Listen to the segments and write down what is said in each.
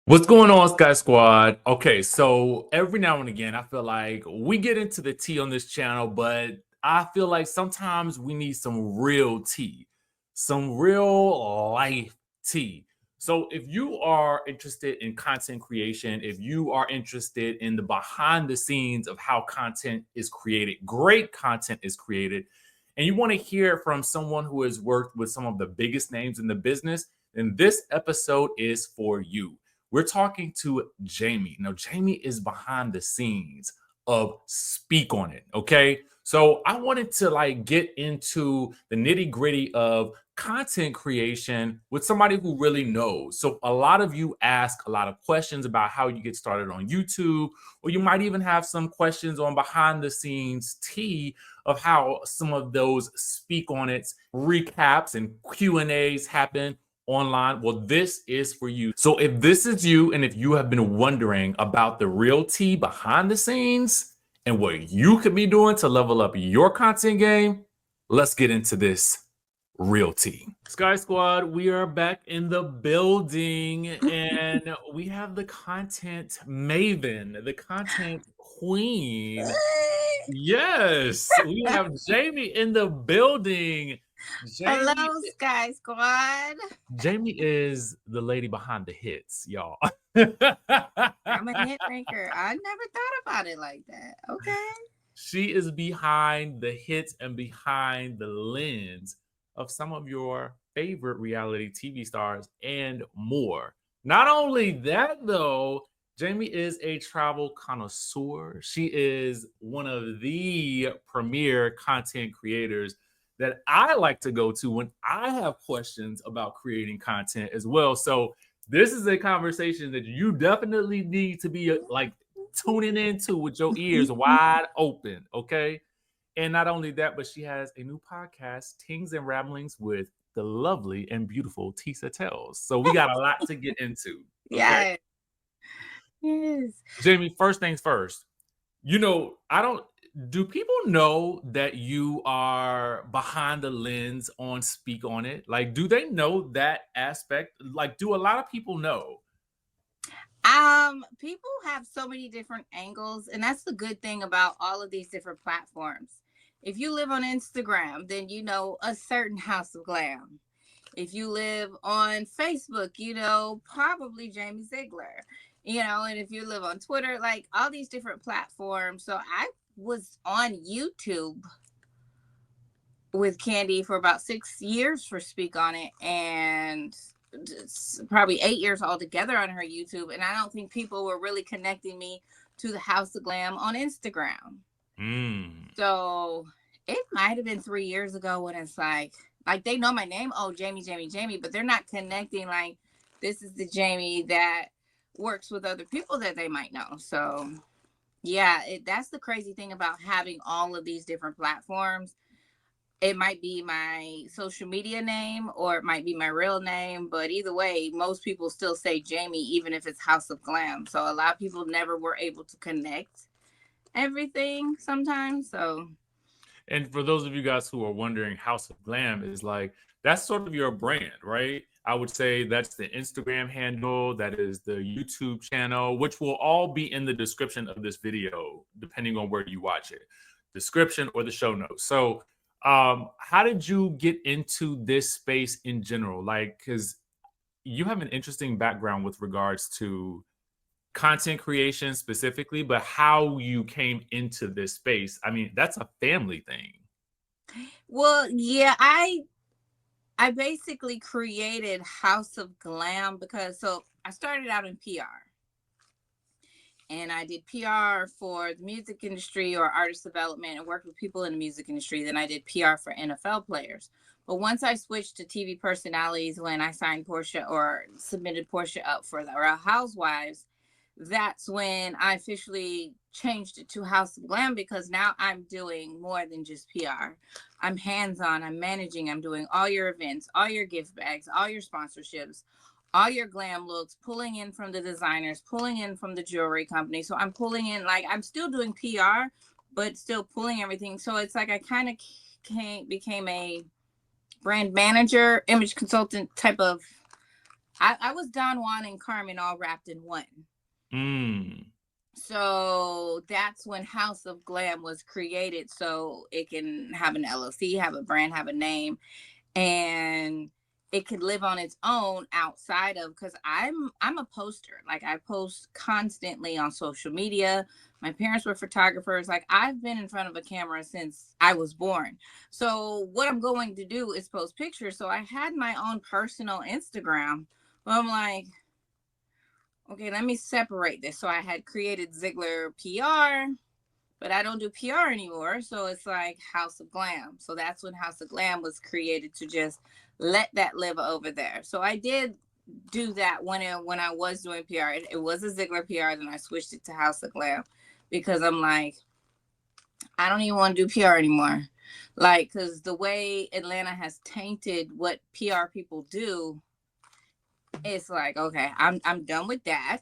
What's going on, Sky Squad? Okay, so every now and again, I feel like we get into the tea on this channel, but I feel like sometimes we need some real tea, some real life tea. So if you are interested in content creation, if you are interested in the behind the scenes of how content is created, great content is created, and you want to hear from someone who has worked with some of the biggest names in the business, then this episode is for you. We're talking to Jami. Now, Jami is behind the scenes of Speak On It. Okay. So I wanted to get into the nitty gritty of content creation with somebody who really knows. So a lot of you ask a lot of questions about how you get started on YouTube, or you might even have some questions on behind the scenes tea of how some of those Speak On It recaps and Q&As happen online. Well, this is for you. So if this is you, and if you have been wondering about the real tea behind the scenes and what you could be doing to level up your content game, let's get into this real tea. Sky Squad, we are back in the building, and we have the content maven, the content queen. Yes, we have Jami in the building. Hello, Jami, Sky Squad. Jami is the lady behind the hits, y'all. I'm a hit maker. I never thought about it like that. Okay. She is behind the hits and behind the lens of some of your favorite reality TV stars and more. Not only that, though, Jami is a travel connoisseur. She is one of the premier content creators that I like to go to when I have questions about creating content as well. So this is a conversation that you definitely need to be tuning into with your ears wide open, okay? And not only that, but she has a new podcast, Tings and Ramblings with the lovely and beautiful Tisa Tells. So we got a lot to get into. Okay? Yes. Jami, first things first. Do people know that you are behind the lens on Speak On It? Like, do they know that aspect? Like, do a lot of people know? People have so many different angles, and that's the good thing about all of these different platforms. If you live on Instagram, then you know a certain House of Glam. If you live on Facebook, you know probably Jamie Ziegler. And if you live on Twitter, like all these different platforms. So I was on YouTube with Candy for about 6 years for Speak On It, and probably 8 years altogether on her YouTube. And I don't think people were really connecting me to the House of Glam on Instagram. So it might have been 3 years ago when it's like they know my name. Oh, Jami, but they're not connecting. Like, this is the Jami that works with other people that they might know. So yeah, that's the crazy thing about having all of these different platforms. It might be my social media name or it might be my real name, but either way, most people still say Jami, even if it's House of Glam. So a lot of people never were able to connect everything sometimes. So, and for those of you guys who are wondering, House of Glam is that's sort of your brand, right? I would say that's the Instagram handle, that is the YouTube channel, which will all be in the description of this video, depending on where you watch it, description or the show notes. So how did you get into this space in general? Because you have an interesting background with regards to content creation specifically, but how you came into this space. I mean, that's a family thing. Well, yeah, I basically created House of Glam because I started out in PR. And I did PR for the music industry or artist development and worked with people in the music industry. Then I did PR for NFL players. But once I switched to TV personalities, when I signed Portia or submitted Portia up for the Real Housewives, that's when I officially changed it to House of Glam, because now I'm doing more than just PR. I'm hands-on, I'm managing, I'm doing all your events, all your gift bags, all your sponsorships, all your glam looks, pulling in from the designers, pulling in from the jewelry company. So I'm pulling in, I'm still doing PR, but still pulling everything. So it's like I kind of became a brand manager, image consultant type of I was Don Juan and Carmen all wrapped in one. So that's when House of Glam was created, so it can have an LLC, have a brand, have a name, and it could live on its own outside of, because I'm a poster. Like, I post constantly on social media. My parents were photographers. Like, I've been in front of a camera since I was born. So what I'm going to do is post pictures. So I had my own personal Instagram, but I'm like, okay, let me separate this. So I had created Ziegler PR, but I don't do PR anymore. So it's like House of Glam. So that's when House of Glam was created, to just let that live over there. So I did do that when I was doing PR. It was a Ziegler PR, then I switched it to House of Glam, because I'm like, I don't even want to do PR anymore. Like, because the way Atlanta has tainted what PR people do, it's like, okay, I'm done with that.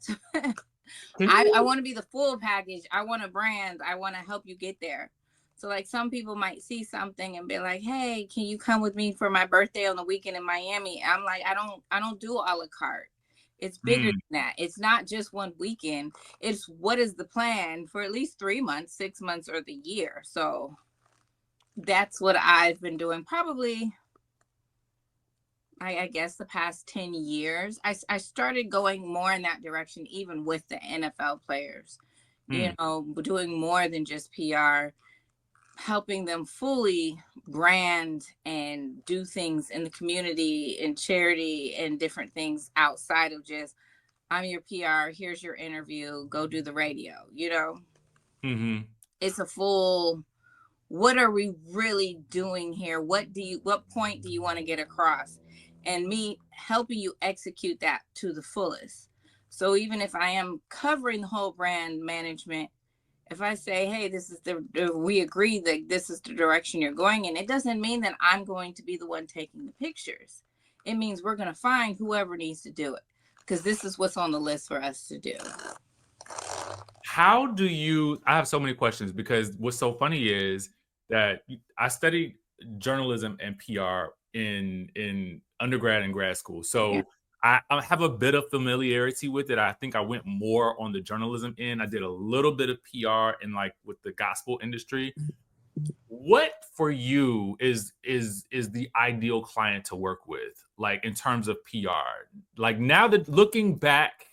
I want to be the full package. I want a brand. I want to help you get there. So like, some people might see something and be like, hey, can you come with me for my birthday on the weekend in Miami? I'm like, I don't do a la carte. It's bigger than that. It's not just one weekend. It's what is the plan for at least 3 months, 6 months, or the year. So that's what I've been doing. Probably, I guess, the past 10 years. I started going more in that direction, even with the NFL players, you know, doing more than just PR, helping them fully brand and do things in the community and charity and different things outside of just, I'm your PR, here's your interview, go do the radio, you know? It's a full, what are we really doing here? What point do you want to get across? And me helping you execute that to the fullest. So even if I am covering the whole brand management, if I say, hey, this is we agree that this is the direction you're going in, it doesn't mean that I'm going to be the one taking the pictures. It means we're going to find whoever needs to do it, because this is what's on the list for us to do. How do you, I have so many questions, because what's so funny is that I studied journalism and PR in undergrad and grad school. So I have a bit of familiarity with it. I think I went more on the journalism end. I did a little bit of PR in, like, with the gospel industry. What for you is the ideal client to work with, like, in terms of PR? Like, now that looking back,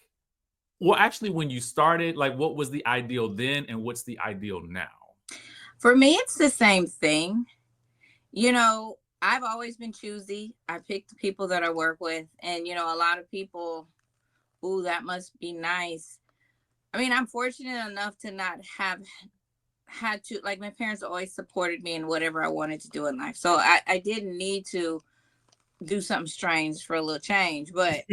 well, actually, when you started, like, what was the ideal then and what's the ideal now? For me, it's the same thing. You know, I've always been choosy. I pick the people that I work with. And, you know, a lot of people, ooh, that must be nice. I mean, I'm fortunate enough to not have had to, like, my parents always supported me in whatever I wanted to do in life. So I didn't need to do something strange for a little change. But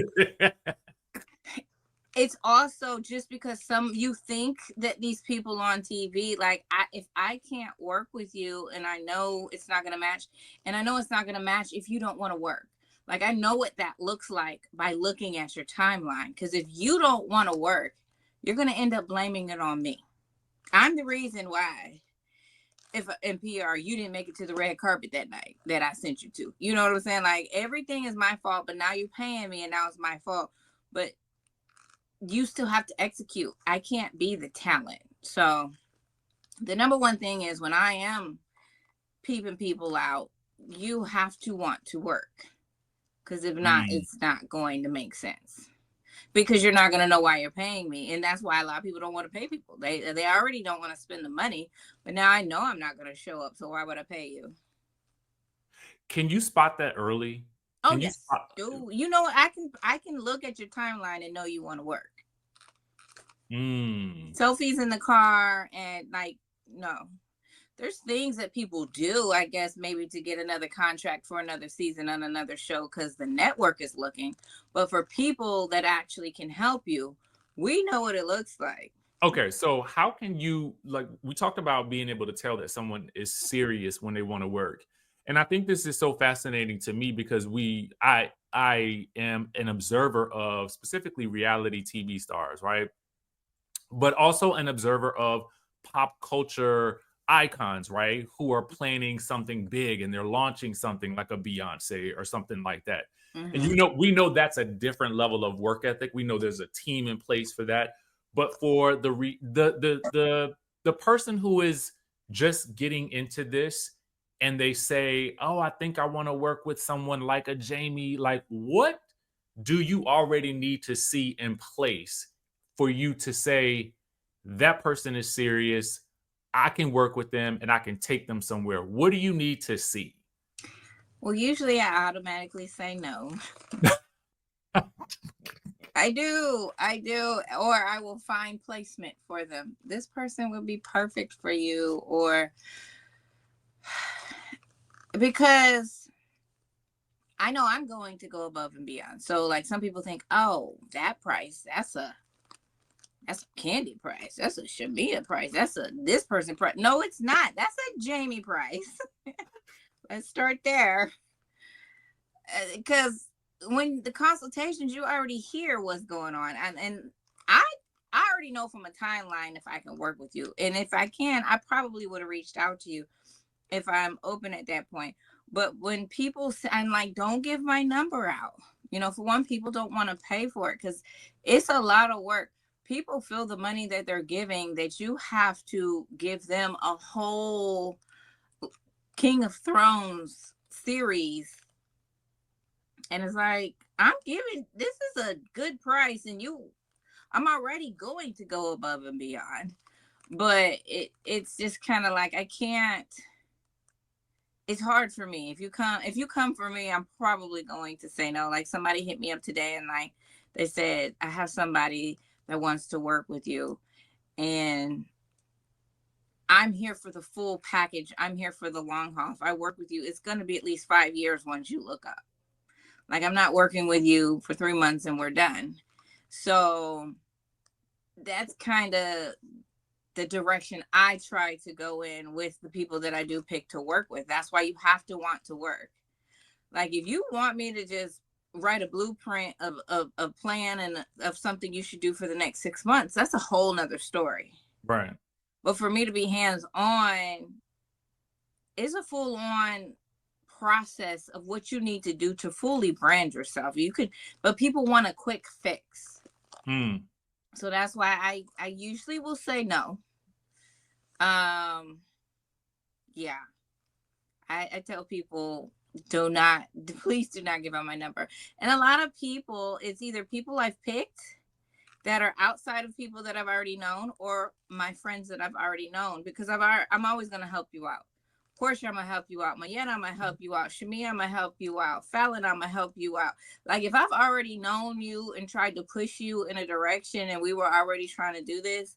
it's also just because you think that these people on TV, like, if I can't work with you, and I know it's not going to match, and I know it's not going to match if you don't want to work. Like, I know what that looks like by looking at your timeline. Because if you don't want to work, you're going to end up blaming it on me. I'm the reason why, if in PR, you didn't make it to the red carpet that night that I sent you to. You know what I'm saying? Like, everything is my fault, but now you're paying me and now it's my fault. But you still have to execute. I can't be the talent. So the number one thing is, when I am peeping people out, you have to want to work. Because if not, it's not going to make sense. Because you're not going to know why you're paying me. And that's why a lot of people don't want to pay people. They already don't want to spend the money. But now I know I'm not going to show up. So why would I pay you? Can you spot that early? Oh, yes. You know, I can look at your timeline and know you want to work. Selfies in the car and, like, no. There's things that people do, I guess, maybe to get another contract for another season on another show because the network is looking. But for people that actually can help you, we know what it looks like. Okay, so how can you, like, we talked about being able to tell that someone is serious when they want to work. And I think this is so fascinating to me because I am an observer of specifically reality TV stars, right? But also an observer of pop culture icons, right? Who are planning something big and they're launching something like a Beyonce or something like that. And Mm-hmm. we know that's a different level of work ethic. We know there's a team in place for that. But for the person who is just getting into this and they say, "Oh, I think I want to work with someone like a Jami," like what do you already need to see in place for you to say that person is serious? I can work with them and I can take them somewhere. What do you need to see? Well, usually I automatically say no. I do. I do. Or I will find placement for them. This person would be perfect for you. Or because I know I'm going to go above and beyond. So like some people think, oh, that price, that's a candy price. That's a Shamia price. That's a this person price. No, it's not. That's a Jami price. Let's start there. Because when the consultations, you already hear what's going on. And I already know from a timeline if I can work with you. And if I can, I probably would have reached out to you if I'm open at that point. But when people say, I'm like, don't give my number out. You know, for one, people don't want to pay for it because it's a lot of work. People feel the money that they're giving that you have to give them a whole King of Thrones series. And it's like, I'm giving, this is a good price and I'm already going to go above and beyond. But it's just kind of like, I can't, it's hard for me. If you come for me, I'm probably going to say no. Like somebody hit me up today and like they said, I have somebody that wants to work with you and I'm here for the full package. I'm here for the long haul. If I work with you, it's going to be at least 5 years once you look up. Like I'm not working with you for 3 months and we're done. So that's kind of the direction I try to go in with the people that I do pick to work with. That's why you have to want to work. Like if you want me to just write a blueprint of a plan and of something you should do for the next 6 months, that's a whole nother story. Right. But for me to be hands-on is a full-on process of what you need to do to fully brand yourself. You could, but people want a quick fix. So that's why I usually will say no. Yeah. I tell people please do not give out my number. And a lot of people, it's either people I've picked that are outside of people that I've already known or my friends that I've already known because I'm always going to help you out. Portia, I'm going to help you out. Mayana, I'm going to help you out. Shamia, I'm going to help you out. Fallon, I'm going to help you out. Like if I've already known you and tried to push you in a direction and we were already trying to do this,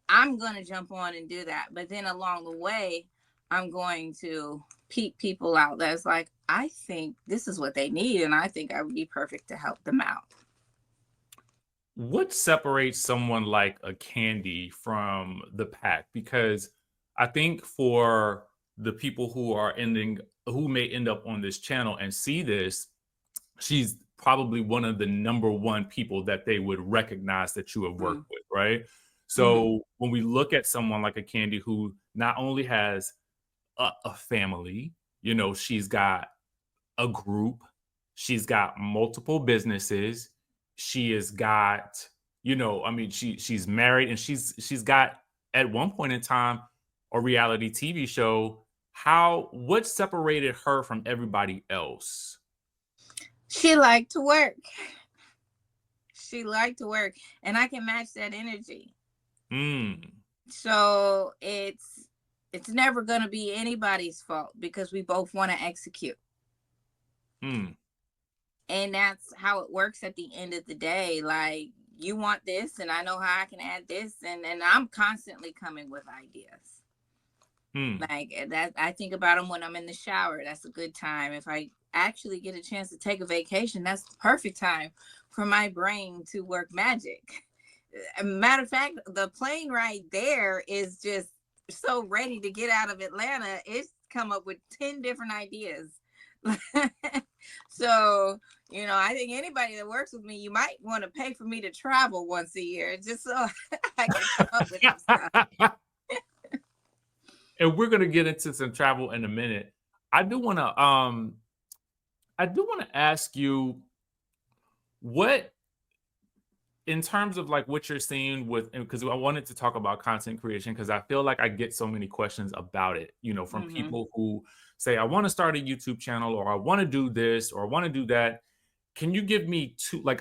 I'm going to jump on and do that. But then along the way, I'm going to peep people out that's like, I think this is what they need. And I think I would be perfect to help them out. What separates someone like a Candy from the pack? Because I think for the people who may end up on this channel and see this, she's probably one of the number one people that they would recognize that you have worked with, right? So when we look at someone like a Candy who not only has a family, you know, she's got a group, she's got multiple businesses, she has got, you know, I mean, she's married and she's got at one point in time a reality TV show. What separated her from everybody else? She liked to work. She liked to work, and I can match that energy. So it's never going to be anybody's fault because we both want to execute. And that's how it works at the end of the day. Like you want this and I know how I can add this and I'm constantly coming with ideas. Like that, I think about them when I'm in the shower. That's a good time. If I actually get a chance to take a vacation, that's the perfect time for my brain to work magic. Matter of fact, the plane ride there is just so ready to get out of Atlanta. It's come up with 10 different ideas. So, you know, I think anybody that works with me, you might want to pay for me to travel once a year just so I can come up with some stuff. And we're going to get into some travel in a minute. I do want to I do want to ask you what, in terms of like what you're seeing with, because I wanted to talk about content creation because I feel like I get so many questions about it, from Mm-hmm. people who say, I want to start a YouTube channel or I want to do this or I want to do that. Can you give me two, like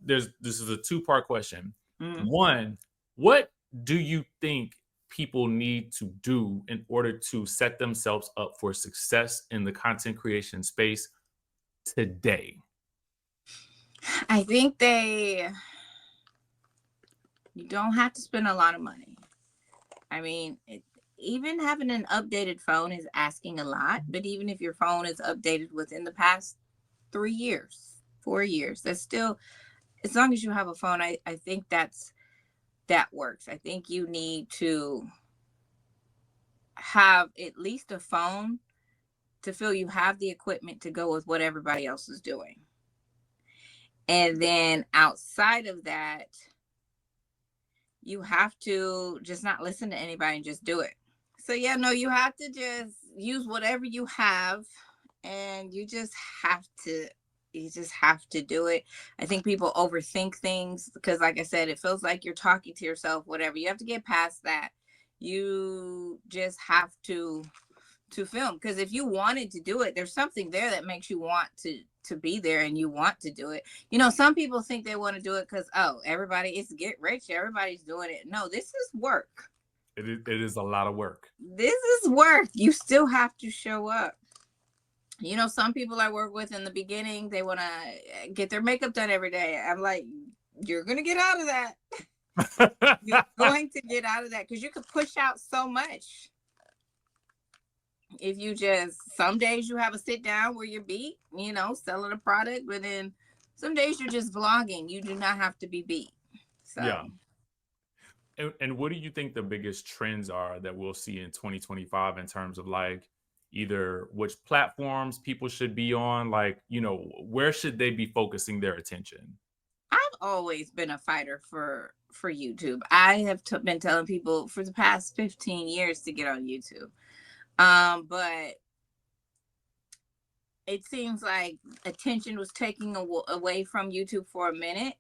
this is a two-part question. Mm-hmm. One, what do you think people need to do in order to set themselves up for success in the content creation space today? I think you don't have to spend a lot of money. I mean, even having an updated phone is asking a lot, but even if your phone is updated within the past 3 years, 4 years, that's still, as long as you have a phone, I think that works. I think you need to have at least a phone to feel you have the equipment to go with what everybody else is doing. And then outside of that, you have to just not listen to anybody and just do it. So yeah, no, you have to just use whatever you have, and you just have to do it. I think people overthink things because, like I said, it feels like you're talking to yourself, whatever. You have to get past that. You just have to film, because if you wanted to do it, there's something there that makes you want to be there and you want to do it. Some people think they want to do it because, oh, everybody is get rich, everybody's doing it. No, this is work. It is a lot of work. This is work. You still have to show up. Some people I work with in the beginning, they want to get their makeup done every day. I'm like, you're going to get out of that. You're going to get out of that because you could push out so much. If you just, some days you have a sit down where you're beat, selling a product, but then some days you're just vlogging. You do not have to be beat. So Yeah. And what do you think the biggest trends are that we'll see in 2025 in terms of like either which platforms people should be on, like, where should they be focusing their attention? I've always been a fighter for YouTube. I have been telling people for the past 15 years to get on YouTube. But it seems like attention was taking away from YouTube for a minute,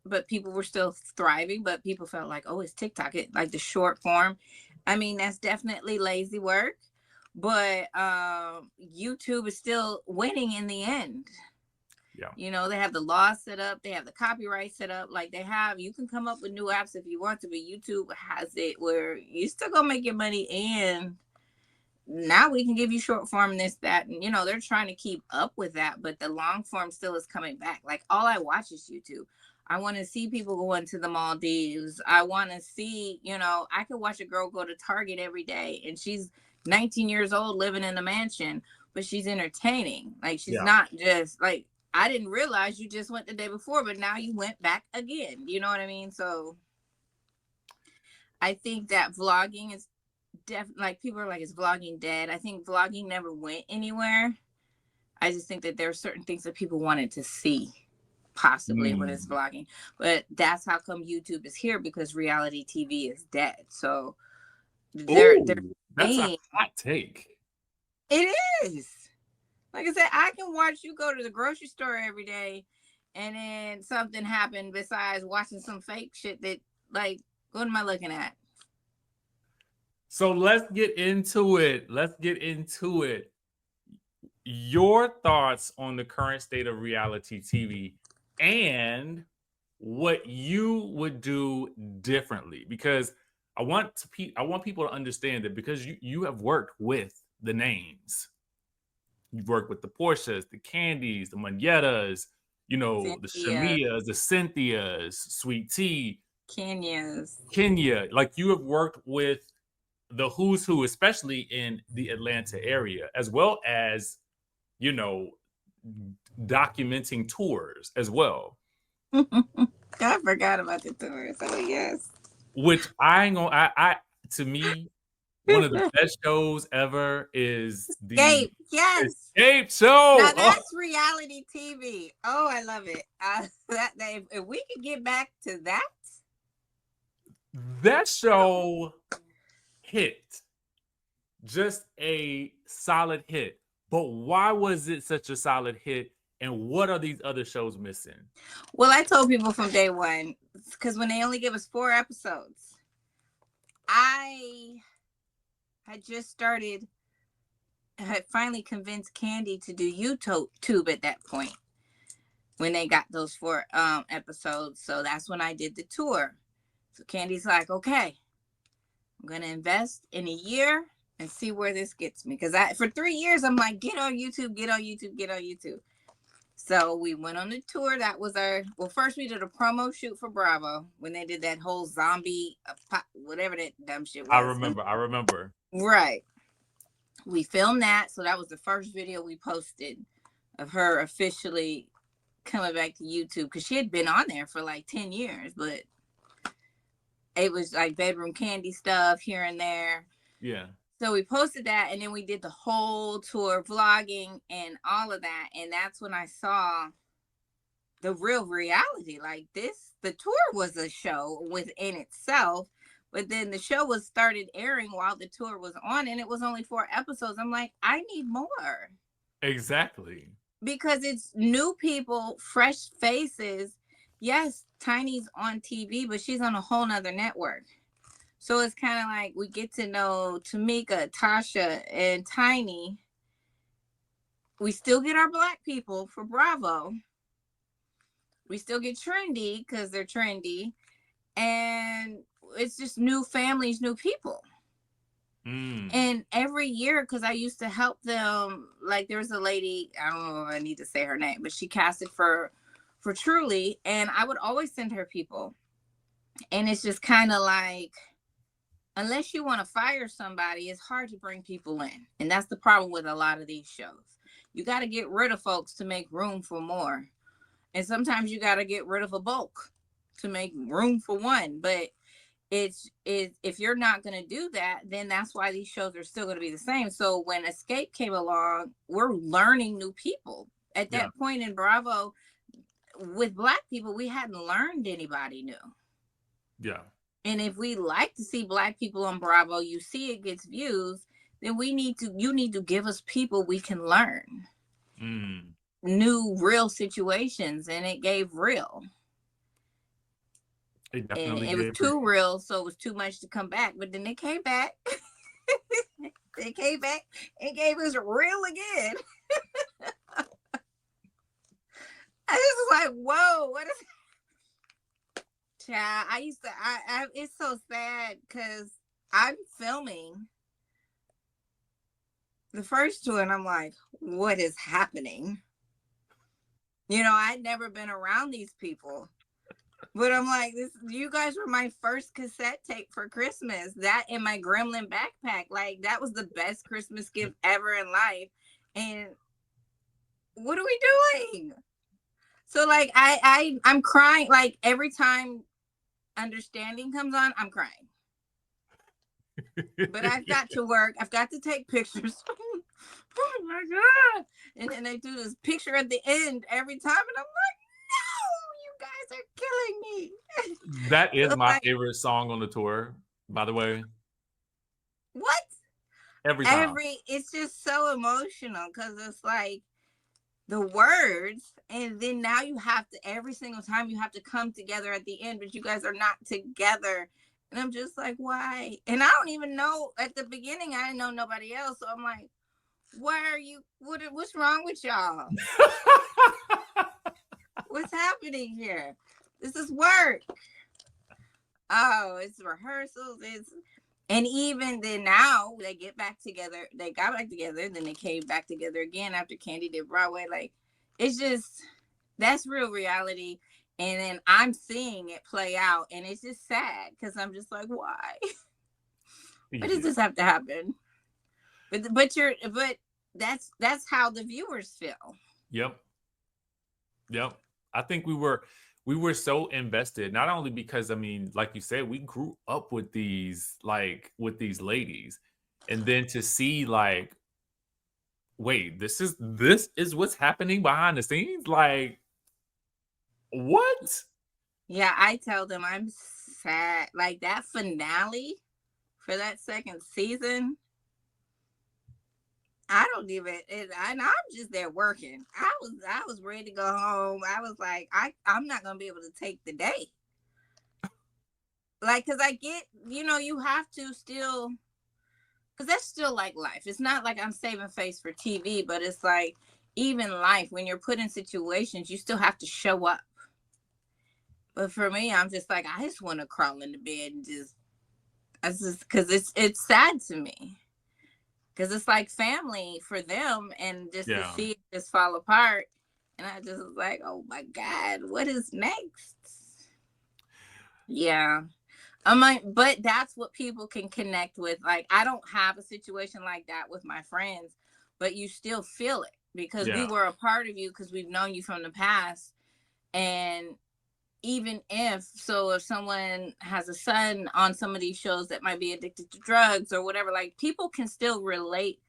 but people were still thriving. But people felt like, oh, it's TikTok, like the short form. I mean, that's definitely lazy work, but YouTube is still winning in the end. Yeah. They have the law set up, they have the copyright set up, like you can come up with new apps if you want to, but YouTube has it where you still gonna make your money, and now we can give you short form, this, that, and they're trying to keep up with that, but the long form still is coming back. Like, all I watch is YouTube. I want to see people going to the Maldives. I want to see, I could watch a girl go to Target every day, and she's 19 years old living in a mansion, but she's entertaining. Like, she's not just like, I didn't realize you just went the day before, but now you went back again. You know what I mean? So I think that vlogging is definitely, like, people are like, is vlogging dead? I think vlogging never went anywhere. I just think that there are certain things that people wanted to see possibly when it's vlogging, but that's how come YouTube is here, because reality TV is dead. So they're That's a hot take. It is. Like I said, I can watch you go to the grocery store every day, and then something happened besides watching some fake shit that, like, what am I looking at? So let's get into it. Your thoughts on the current state of reality TV and what you would do differently, because I want people to understand that, because you have worked with the names. You've worked with the Portias, the Candies, the Manettas, Cynthia, the Shamias, the Cynthias, Sweet Tea, Kenya. Like, you have worked with the who's who, especially in the Atlanta area, as well as, documenting tours as well. I forgot about the tours. Oh, yes. Which I ain't gonna, to me, one of the best shows ever is the Escape. Yes. Escape show. Now that's reality TV. Oh, I love it. If we could get back to that show hit. Just a solid hit. But why was it such a solid hit? And what are these other shows missing? Well, I told people from day one, because when they only give us 4 episodes, I had just started, I had finally convinced Candy to do YouTube at that point when they got those 4 episodes. So that's when I did the tour. So Candy's like, okay, I'm going to invest in a year and see where this gets me. Because for 3 years, I'm like, get on YouTube, get on YouTube, get on YouTube. So we went on the tour. That was first we did a promo shoot for Bravo when they did that whole zombie, whatever that dumb shit was. I remember. Right. We filmed that. So that was the first video we posted of her officially coming back to YouTube. Because she had been on there for like 10 years. But it was like bedroom candy stuff here and there. Yeah. So we posted that, and then we did the whole tour vlogging and all of that. And that's when I saw the real reality. Like the tour was a show within itself, but then the show was started airing while the tour was on, and it was only 4 episodes. I'm like, I need more. Exactly. Because it's new people, fresh faces. Yes, Tiny's on TV, but she's on a whole nother network. So it's kind of like we get to know Tamika, Tasha, and Tiny. We still get our Black people for Bravo. We still get trendy because they're trendy. And it's just new families, new people. And every year, because I used to help them, like there was a lady, I don't know if I need to say her name, but she casted for Truly. And I would always send her people. And it's just kind of like, unless you want to fire somebody, it's hard to bring people in. And that's the problem with a lot of these shows. You got to get rid of folks to make room for more. And sometimes you got to get rid of a bulk to make room for one. But if you're not going to do that, then that's why these shows are still going to be the same. So when Escape came along, we're learning new people. At that point in Bravo, with Black people, we hadn't learned anybody new. Yeah. And if we like to see Black people on Bravo, you see it gets views, then you need to give us people we can learn. New real situations, and it gave real. It definitely it was too real, so it was too much to come back. But then they came back. They came back and gave us real again. I was like, whoa, what is Child, I used to, it's so sad because I'm filming the first two and I'm like, what is happening? You know, I'd never been around these people, but I'm like, you guys were my first cassette tape for Christmas. That in my Gremlin backpack, like that was the best Christmas gift ever in life. And what are we doing? So like, I'm crying, like every time Understanding comes on, I'm crying. But I've got to work. I've got to take pictures. Oh my God. And then they do this picture at the end every time. And I'm like, no, you guys are killing me. That is my favorite song on the tour, by the way. What? Every time. It's just so emotional because it's like the words, and then now you have to, every single time you have to come together at the end, but you guys are not together. And I'm just like, why? And I don't even know, at the beginning, I didn't know nobody else. So I'm like, why are you, what's wrong with y'all? What's happening here? This is work. Oh, it's rehearsals. And even then now they get back together. They got back together. Then they came back together again after Candy did Broadway. Like, it's just, that's real reality. And then I'm seeing it play out. And it's just sad because I'm just like, why? Why does this have to happen? But that's how the viewers feel. Yep. I think we were so invested, not only because, I mean, like you said, we grew up with these ladies, and then to see like, wait, this is what's happening behind the scenes. Like, what? Yeah, I tell them I'm sad. Like that finale for that second season, I don't even, and I'm just there working. I was ready to go home. I was like, I'm not gonna be able to take the day. Like, cause I get, you have to still, cause that's still like life. It's not like I'm saving face for TV, but it's like even life, when you're put in situations, you still have to show up. But for me, I'm just like, I just want to crawl into bed and cause it's sad to me. Cause it's like family for them, and just to see it just fall apart. And I just was like, oh my God, what is next? Yeah. I'm like, but that's what people can connect with. Like, I don't have a situation like that with my friends, but you still feel it because we were a part of you, because we've known you from the past. And even if someone has a son on some of these shows that might be addicted to drugs or whatever, like, people can still relate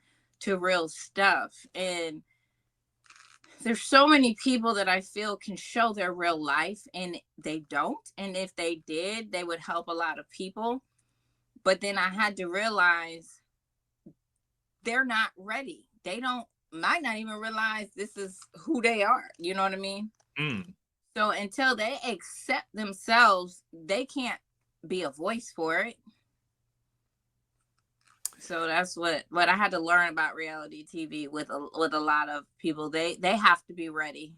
to real stuff. And there's so many people that I feel can show their real life, and they don't. And if they did, they would help a lot of people. But then I had to realize they're not ready. They might not even realize this is who they are. You know what I mean? Mm. So until they accept themselves, they can't be a voice for it. So that's what I had to learn about reality TV with a lot of people. They have to be ready.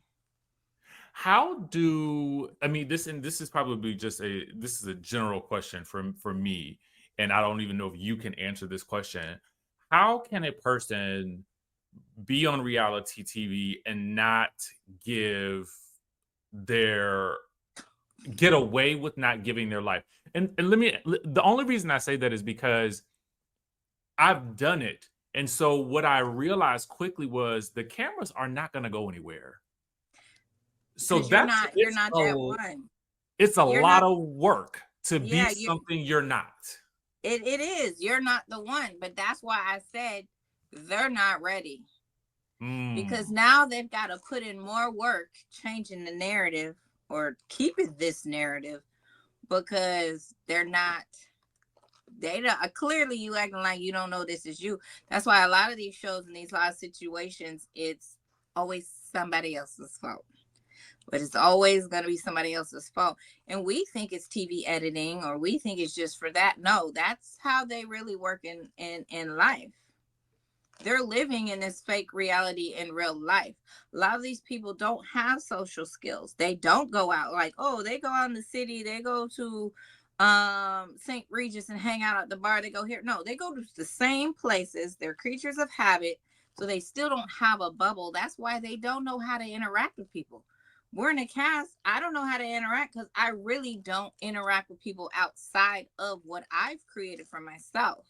This is probably this is a general question for me, and I don't even know if you can answer this question. How can a person be on reality TV and not get away with not giving their life? And the only reason I say that is because I've done it. And so what I realized quickly was the cameras are not going to go anywhere. So you're not that one. It's a lot of work to be something you're not. It is. You're not the one. But that's why I said they're not ready. Because now they've got to put in more work changing the narrative or keeping this narrative, because they don't, clearly you acting like you don't know this is you. That's why a lot of these shows and these live situations, it's always somebody else's fault. But it's always going to be somebody else's fault. And we think it's TV editing, or we think it's just for that. No, that's how they really work in life. They're living in this fake reality in real life. A lot of these people don't have social skills. They don't go out like, oh, they go out in the city. They go to St. Regis and hang out at the bar. They go here. No, they go to the same places. They're creatures of habit. So they still don't have a bubble. That's why they don't know how to interact with people. We're in a cast. I don't know how to interact because I really don't interact with people outside of what I've created for myself.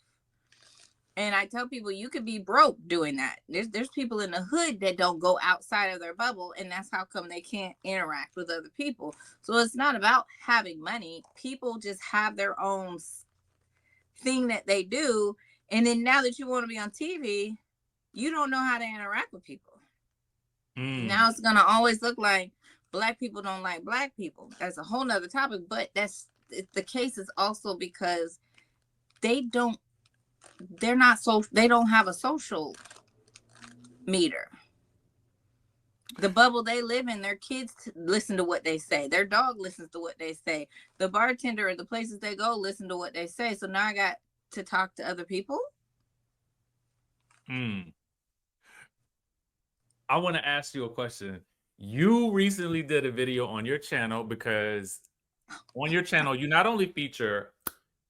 And I tell people, you could be broke doing that. There's people in the hood that don't go outside of their bubble, and that's how come they can't interact with other people. So it's not about having money. People just have their own thing that they do. And then now that you want to be on TV, you don't know how to interact with people. Now it's going to always look like Black people don't like Black people. That's a whole nother topic. But the case is also because they don't have a social meter. The bubble they live in, their kids listen to what they say. Their dog listens to what they say. The bartender or the places they go listen to what they say. So now I got to talk to other people. I want to ask you a question. You recently did a video on your channel, because on your channel, you not only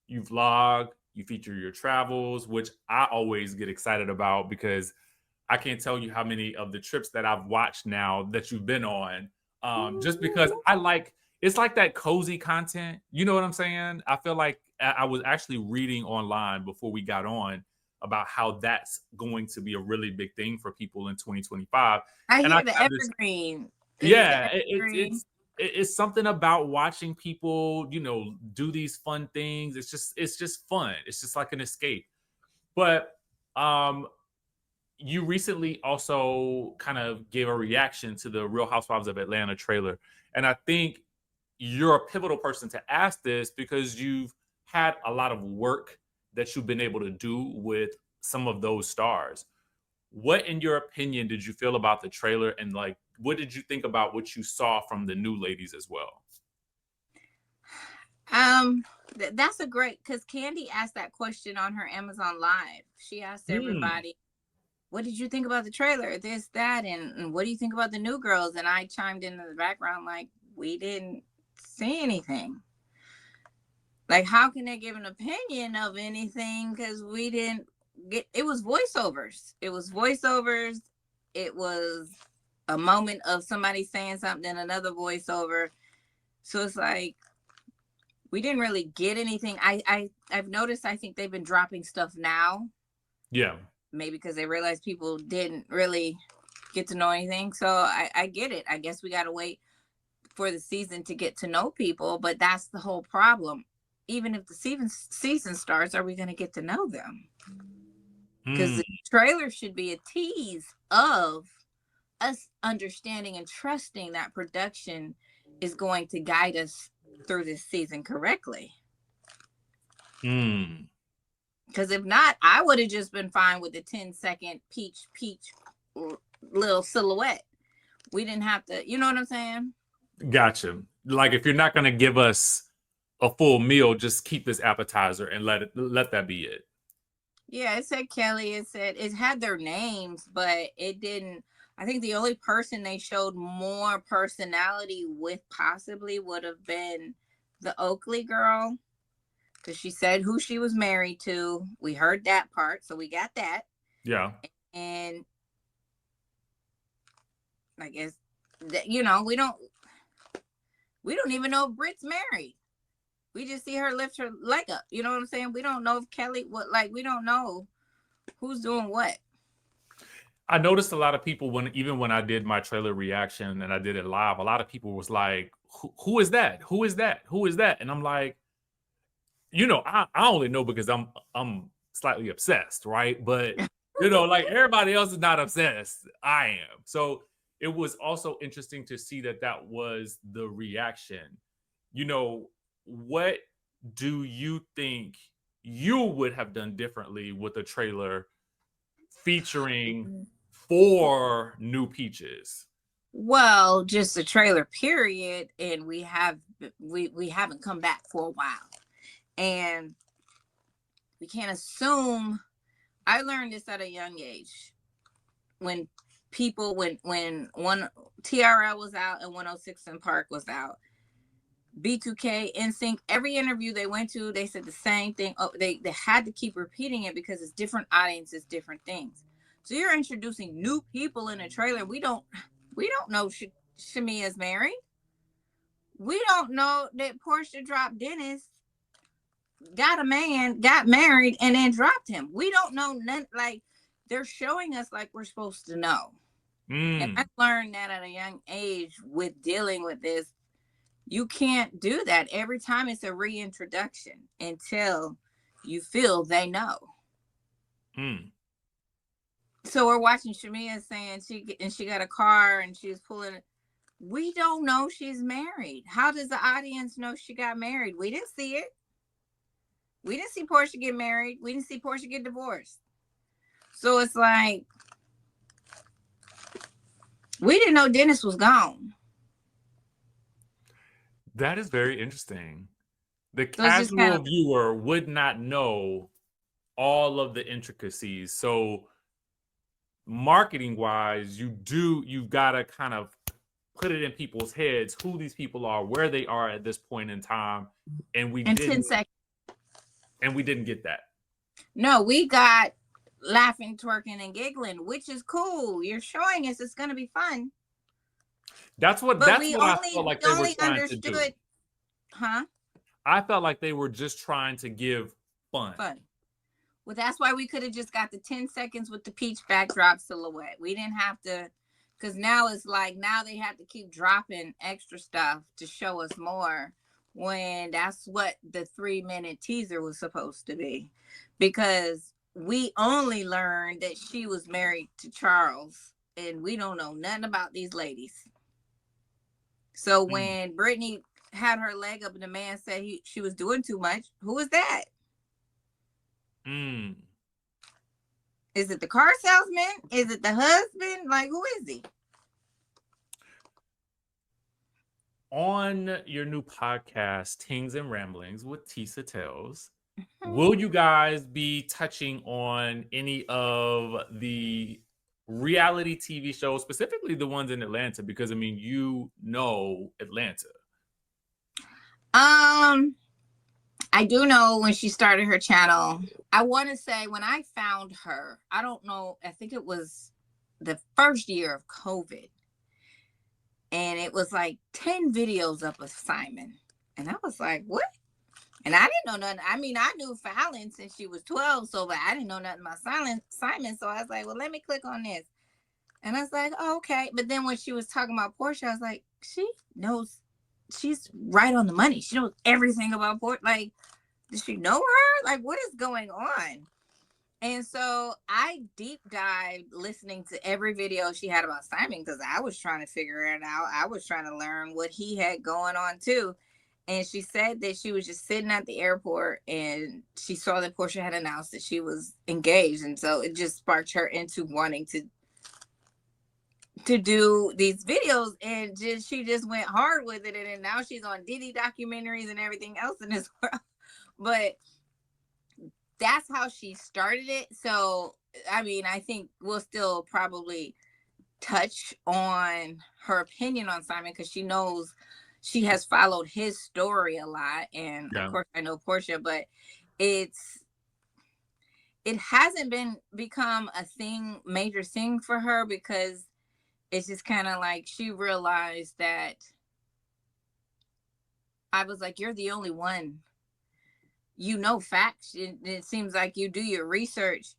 you vlog, you feature your travels, which I always get excited about, because I can't tell you how many of the trips that I've watched now that you've been on, just because it's like that cozy content. You know what I'm saying? I feel like I was actually reading online before we got on about how that's going to be a really big thing for people in 2025. I hear the evergreen. It's something about watching people, do these fun things. It's just fun. It's just like an escape. But you recently also kind of gave a reaction to the Real Housewives of Atlanta trailer. And I think you're a pivotal person to ask this, because you've had a lot of work that you've been able to do with some of those stars. what, in your opinion, did you feel about the trailer? And like, what did you think about what you saw from the new ladies as well? That's a great, because Candy asked that question on her Amazon Live. She asked everybody, what did you think about the trailer? This, that, and what do you think about the new girls? And I chimed in the background like, we didn't see anything. Like, how can they give an opinion of anything? Because we didn't get, it was voiceovers. It was voiceovers. It was a moment of somebody saying something, another voiceover. So it's like, we didn't really get anything. I've noticed, I think they've been dropping stuff now. Yeah. Maybe because they realized people didn't really get to know anything. So I get it. I guess we got to wait for the season to get to know people. But that's the whole problem. Even if the season starts, are we going to get to know them? Because the trailer should be a tease of us understanding and trusting that production is going to guide us through this season correctly. Because if not, I would have just been fine with the 10-second peach little silhouette. We didn't have to, you know what I'm saying? Gotcha. Like, if you're not going to give us a full meal, just keep this appetizer and let that be it. Yeah, it said Kelly. It said it had their names, but it didn't. I think the only person they showed more personality with possibly would have been the Oakley girl, because she said who she was married to. We heard that part, so we got that. Yeah. And I guess that, you know, we don't even know if Britt's married. We just see her lift her leg up. You know what I'm saying? We don't know if Kelly, we don't know who's doing what. I noticed a lot of people even when I did my trailer reaction and I did it live, a lot of people was like, who is that? Who is that? Who is that? And I'm like, you know, I only know because I'm slightly obsessed, right? But you know, like, everybody else is not obsessed. I am. So it was also interesting to see that was the reaction. You know, what do you think you would have done differently with a trailer featuring 4 new peaches? Well, just a trailer period, and we haven't come back for a while, and we can't assume. I learned this at a young age when one TRL was out and 106 in Park was out. B2K, NSYNC, every interview they went to, they said the same thing. Oh, they had to keep repeating it because it's different audiences, different things. So you're introducing new people in a trailer. We don't know Shamia's married. We don't know that Portia dropped Dennis, got a man, got married, and then dropped him. We don't know none. Like, they're showing us like we're supposed to know. And I learned that at a young age with dealing with this. You can't do that. Every time it's a reintroduction until you feel they know. So we're watching Shamia saying she got a car and she's pulling. We don't know she's married. How does the audience know she got married? We didn't see it. We didn't see Portia get married. We didn't see Portia get divorced. So it's like, we didn't know Dennis was gone. That is very interesting. The casual viewer would not know all of the intricacies. So marketing wise, you've got to kind of put it in people's heads who these people are, where they are at this point in time. And we didn't 10 seconds. And we didn't get that. No, we got laughing, twerking, and giggling, which is cool. You're showing us it's going to be fun. That's what I felt like they were trying to do. Huh? I felt like they were just trying to give fun. Well, that's why we could have just got the 10 seconds with the peach backdrop silhouette. We didn't have to, because now it's like, now they have to keep dropping extra stuff to show us more, when that's what the 3-minute teaser was supposed to be. Because we only learned that she was married to Charles, and we don't know nothing about these ladies. So when Brittany had her leg up and the man said she was doing too much, who was that? Is it the car salesman? Is it the husband? Like, who is he? On your new podcast, Tings and Ramblings with Tisa Tells, Mm-hmm. will you guys be touching on any of the reality TV shows, specifically the ones in Atlanta? Because I mean, you know Atlanta. I do know when she started her channel. I want to say when I found her, I don't know, I think it was the first year of COVID. And it was like 10 videos up of Simon. And I was like, what? And I didn't know nothing. I mean, I knew Fallon since she was 12, so but I didn't know nothing about Simon. So I was like, well, let me click on this. And I was like, oh, okay. But then when she was talking about Portia, I was like, she knows, she's right on the money. She knows everything about Portia. Like, does she know her? Like, what is going on? And so I deep dived listening to every video she had about Simon because I was trying to figure it out. I was trying to learn what he had going on too. And she said that she was just sitting at the airport and she saw that Portia had announced that she was engaged. And so it just sparked her into wanting to do these videos, and she just went hard with it. And now she's on Diddy documentaries and everything else in this world. But that's how she started it. So, I mean, I think we'll still probably touch on her opinion on Simon because she knows she has followed his story a lot. And of course, I know Portia, but it hasn't become a major thing for her because it's just kind of like she realized that I was like, you're the only one. You know facts. It seems like you do your research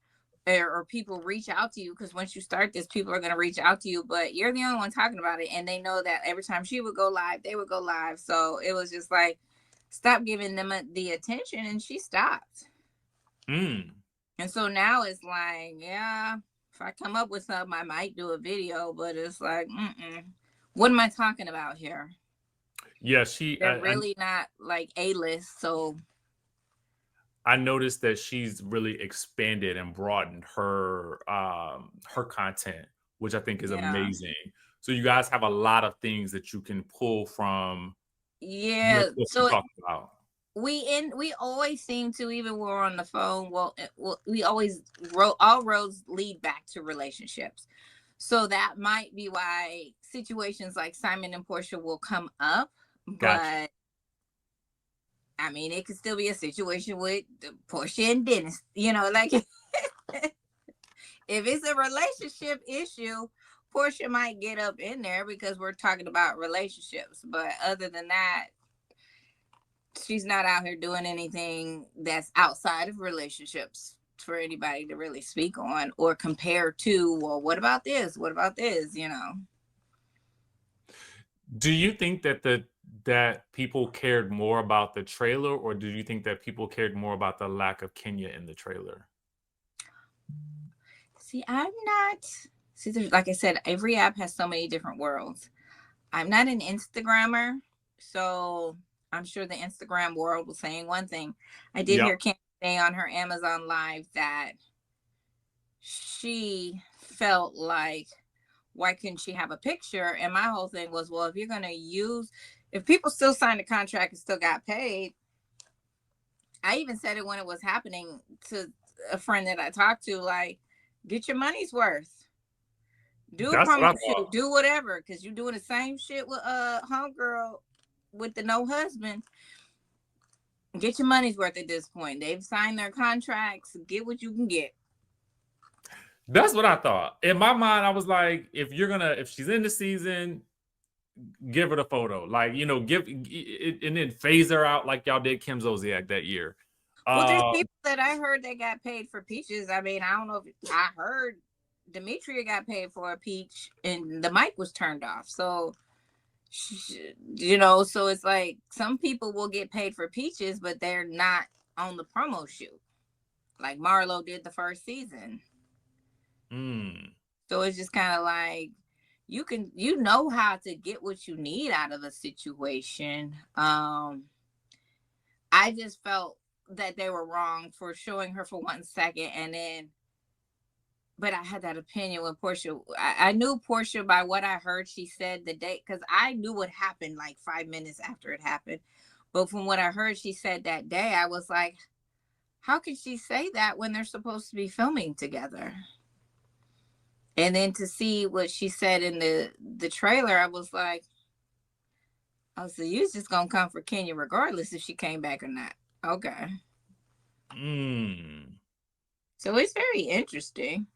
or people reach out to you because once you start this, people are going to reach out to you. But you're the only one talking about it. And they know that every time she would go live, they would go live. So it was just like, stop giving them the attention. And she stopped. And so now it's like, yeah, if I come up with something, I might do a video. But it's like, what am I talking about here? Yeah, they're really not like A-list. So I noticed that she's really expanded and broadened her her content, which I think is amazing. So you guys have a lot of things that you can pull from. Yeah, what so talk about. We always seem to, even when we're on the phone, we always all roads lead back to relationships. So that might be why situations like Simon and Portia will come up. But I mean, it could still be a situation with Portia and Dennis, like if it's a relationship issue, Portia might get up in there because we're talking about relationships. But other than that, she's not out here doing anything that's outside of relationships for anybody to really speak on or compare to. Well, what about this? What about this? Do you think that people cared more about the trailer, or do you think that people cared more about the lack of Kenya in the trailer? See, like I said, every app has so many different worlds. I'm not an Instagrammer, so I'm sure the Instagram world was saying one thing. I did hear Kenya say on her Amazon Live that she felt like, why couldn't she have a picture? And my whole thing was, well, if people still signed a contract and still got paid, I even said it when it was happening to a friend that I talked to, like, get your money's worth. Do a promo shoot, do whatever, because you're doing the same shit with homegirl with the no husband. Get your money's worth at this point. They've signed their contracts. Get what you can get. That's what I thought. In my mind, I was like, if she's in the season, give her the photo. Like, give it and then phase her out like y'all did Kim Zolciak that year. Well, there's people that I heard that got paid for peaches. I mean, I don't know if I heard Demetria got paid for a peach and the mic was turned off. So, so it's like some people will get paid for peaches, but they're not on the promo shoot. Like Marlo did the first season. So it's just kind of like you know how to get what you need out of a situation. I just felt that they were wrong for showing her for 1 second and then but I had that opinion when Portia. I knew Portia by what I heard she said the day, because I knew what happened like 5 minutes after it happened. But from what I heard she said that day, I was like, how could she say that when they're supposed to be filming together? And then to see what she said in the trailer, I was like, oh, so you just gonna come for Kenya regardless if she came back or not. Okay. So it's very interesting.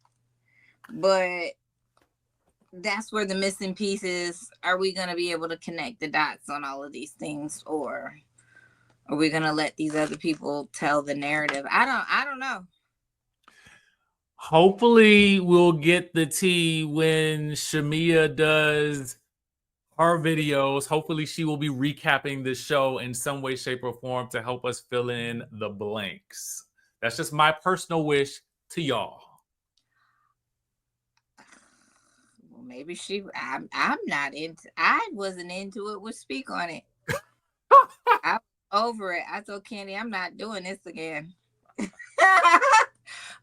But that's where the missing piece is. Are we going to be able to connect the dots on all of these things, or are we going to let these other people tell the narrative? I don't know. Hopefully we'll get the tea when Shamia does her videos. Hopefully she will be recapping the show in some way, shape, or form to help us fill in the blanks. That's just my personal wish to y'all. Well, maybe I'm not into. I wasn't into it. We'll speak on it. I'm over it. I told Candy I'm not doing this again.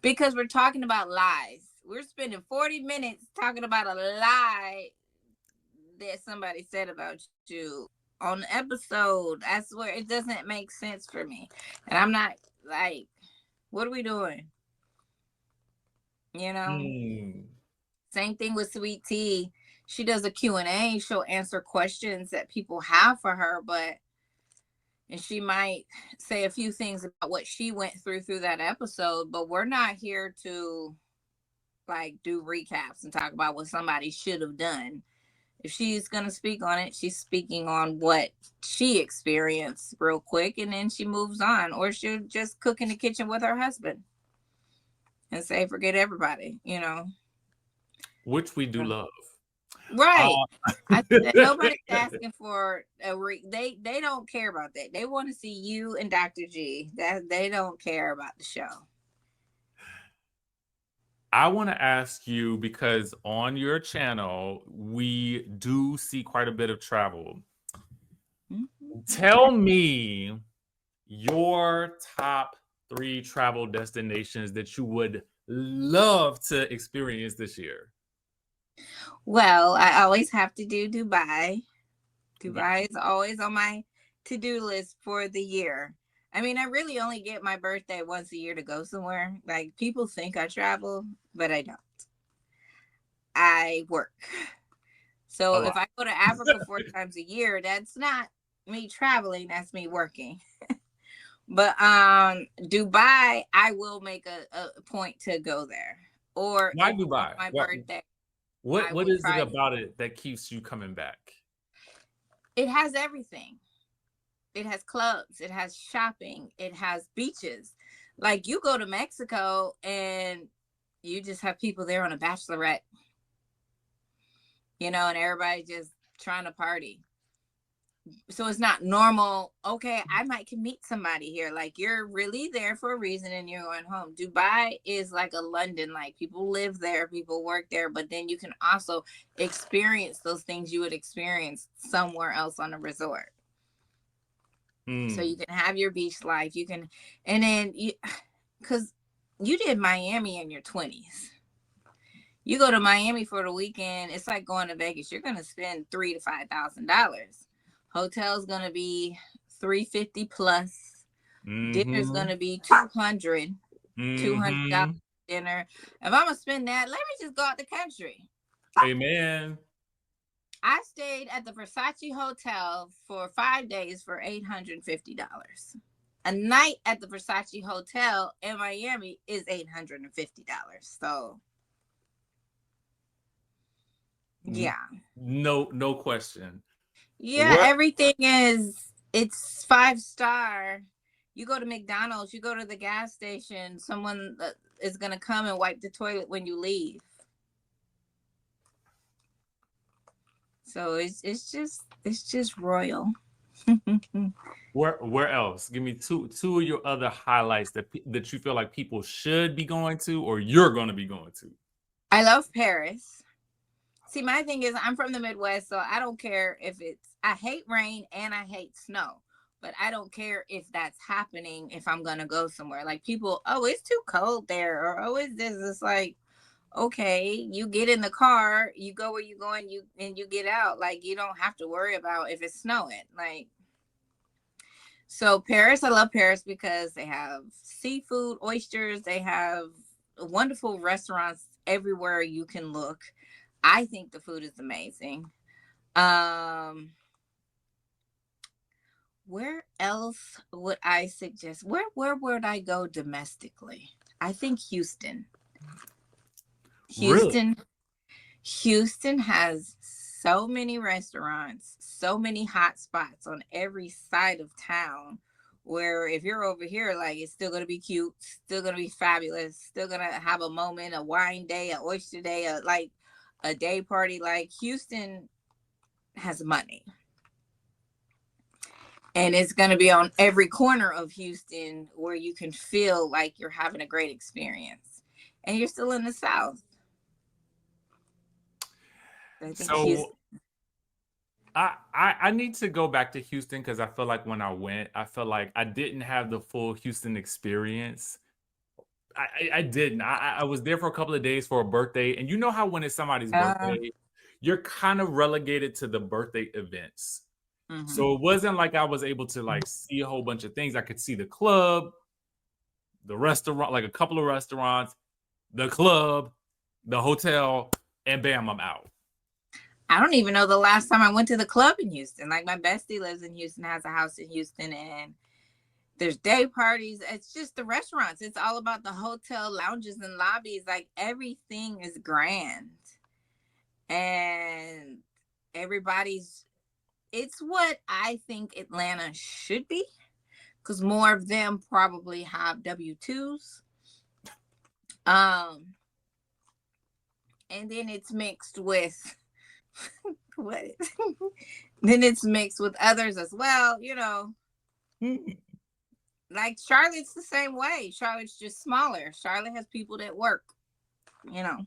Because we're talking about lies. We're spending 40 minutes talking about a lie that somebody said about you on the episode. I swear it doesn't make sense for me. And I'm not like, what are we doing? You know? Same thing with Sweet Tea. She does a Q&A. She'll answer questions that people have for her, and she might say a few things about what she went through that episode, but we're not here to like do recaps and talk about what somebody should have done. If she's going to speak on it, she's speaking on what she experienced real quick, and then she moves on. Or she'll just cook in the kitchen with her husband and say, forget everybody, you know. Which we do love. Right. I said nobody's asking for they don't care about that. They want to see you and Dr. G. That they don't care about the show. I want to ask you, because on your channel we do see quite a bit of travel. Tell me your top 3 travel destinations that you would love to experience this year. Well, I always have to do Dubai. Dubai is always on my to-do list for the year. I mean, I really only get my birthday once a year to go somewhere. Like, people think I travel, but I don't. I work. So if I go to Africa 4 times a year, that's not me traveling, that's me working. But Dubai, I will make a point to go there. Or why Dubai? My birthday. What is it about it that keeps you coming back? It has everything. It has clubs, it has shopping, it has beaches. Like, you go to Mexico and you just have people there on a bachelorette, you know, and everybody just trying to party. So it's not normal. Okay, I might can meet somebody here. Like, you're really there for a reason and you're going home. Dubai is like a London. Like, people live there, people work there, but then you can also experience those things you would experience somewhere else on a resort. So you can have your beach life. You can, and then because you did Miami in your 20s. You go to Miami for the weekend, it's like going to Vegas. You're going to spend $3,000 to $5,000. Hotel's going to be $350 plus. Dinner's going to be $200. $200 dinner. If I'm going to spend that, let me just go out the country. Amen. I stayed at the Versace Hotel for 5 days for $850. A night at the Versace Hotel in Miami is $850. So, yeah. No question. Yeah, everything it's 5-star. You go to McDonald's, you go to the gas station, someone is going to come and wipe the toilet when you leave. So it's just royal. Where else? Give me two of your other highlights that you feel like people should be going to, or you're going to be going to. I love Paris. See, my thing is, I'm from the Midwest, so I don't care if I hate rain and I hate snow, but I don't care if that's happening if I'm going to go somewhere. Like, people, oh, it's too cold there, or oh, it's this. It's like, okay, you get in the car, you go where you going, you get out. Like, you don't have to worry about if it's snowing. Like, so Paris, I love Paris because they have seafood, oysters, they have wonderful restaurants everywhere you can look. I think the food is amazing. Where else would I suggest? Where would I go domestically? I think Houston. Really? Houston has so many restaurants, so many hot spots on every side of town. Where if you're over here, like, it's still gonna be cute, still gonna be fabulous, still gonna have a moment, a wine day, a oyster day, a day party. Like, Houston has money. And it's going to be on every corner of Houston where you can feel like you're having a great experience. And you're still in the South. I think Houston. So I need to go back to Houston because I feel like when I went, I felt like I didn't have the full Houston experience. I didn't. I was there for a couple of days for a birthday, and you know how when it's somebody's birthday, you're kind of relegated to the birthday events. So it wasn't like I was able to like see a whole bunch of things. I could see the club, the restaurant, like a couple of restaurants, the club, the hotel, and bam, I'm out. I don't even know the last time I went to the club in Houston. Like, my bestie lives in Houston, has a house in Houston, and there's day parties. It's just the restaurants. It's all about the hotel lounges and lobbies. Like, everything is grand. And it's what I think Atlanta should be, because more of them probably have W-2s. And then it's mixed with what? Then it's mixed with others as well, you know. Like, Charlotte's the same way. Charlotte's just smaller. Charlotte has people that work, you know.